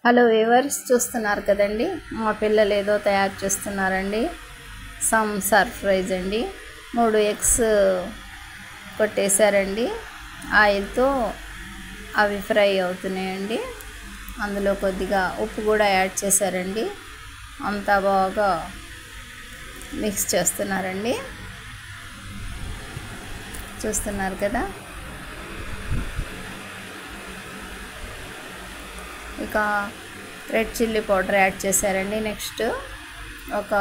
Hello viewers, చూస్తున్నారు కదండి, మా పిల్లలు ఏదో తయారు చేస్తున్నారండి. సమ్ సర్ప్రైజ్ అండి. 3 ఎగ్స్ కొట్టేశారండి. ఆయిల్తో అవి ఫ్రై అవుతున్నాయండి. అందులో కొద్దిగా ఉప్పు కూడా యాడ్ చేశారండి. అంతా బాగా మిక్స్ చేస్తున్నారండి. చూస్తున్నారు కదా. ఇక రెడ్ చిల్లీ పౌడర్ యాడ్ చేశారండి. నెక్స్ట్ ఒక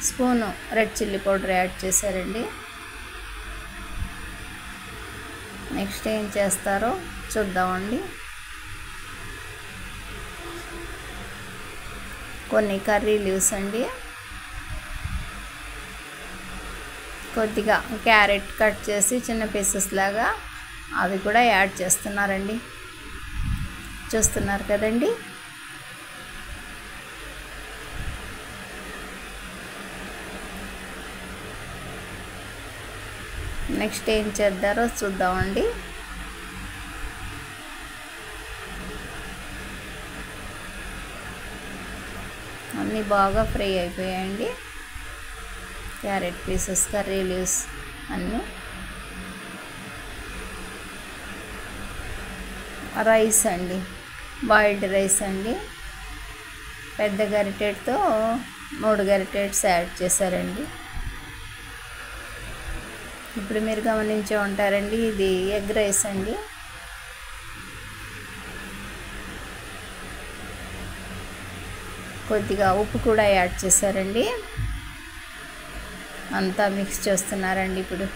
spoon red chilli powder add చేశారండి. నెక్స్ట్ ఏం చేస్తారో చూద్దామండి. కొన్ని కర్రీ లీవ్స్ అండి, కొద్దిగా క్యారెట్ కట్ చేసి చిన్న పీసెస్ లాగా అవి కూడా యాడ్ చేస్తున్నారండి. చూస్తున్నారు కదండి. నెక్స్ట్ ఏం చేద్దారో చూద్దామండి. అన్నీ బాగా ఫ్రై అయిపోయాయండి. క్యారెట్ పీసెస్, కర్రీ లీవ్స్ అన్నీ. రైస్ అండి, బాయిల్డ్ రైస్ అండి. పెద్ద గరిటెతో 3 గరిటెట్స్ యాడ్ చేశారండి. ఇప్పుడు మీరు గమనించే ఉంటారండి, ఇది ఎగ్ రైస్ అండి. కొద్దిగా ఉప్పు కూడా యాడ్ చేశారండి. అంతా మిక్స్ చేస్తున్నారండి. ఇప్పుడు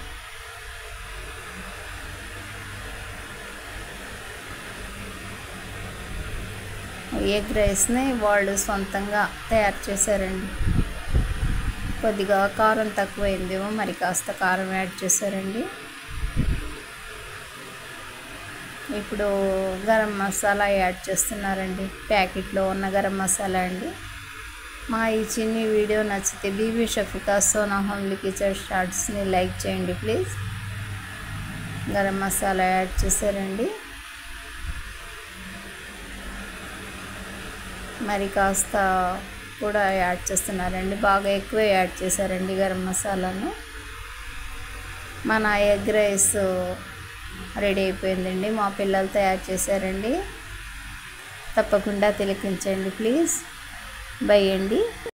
ఎగ్ రైస్ని వాళ్ళు సొంతంగా తయారు చేశారండి. కొద్దిగా కారం తక్కువైందేమో, మరి కాస్త కారం యాడ్ చేశారండి. ఇప్పుడు గరం మసాలా యాడ్ చేస్తున్నారండి. ప్యాకెట్లో ఉన్న గరం మసాలా అండి. మా ఈ చిన్ని వీడియో నచ్చితే బీబీ షఫికా సోనా హోమ్లీ కిచెన్ షార్ట్స్ని లైక్ చేయండి ప్లీజ్. గరం మసాలా యాడ్ చేశారండి. మరి కాస్త కూడా యాడ్ చేస్తున్నారండి. బాగా ఎక్కువ యాడ్ చేశారండి గరం మసాలాను. మన ఎగ్ రైస్ రెడీ అయిపోయిందండి. మా పిల్లలు తయారు చేశారండి. తప్పకుండా తిలకించండి ప్లీజ్. బై అండి.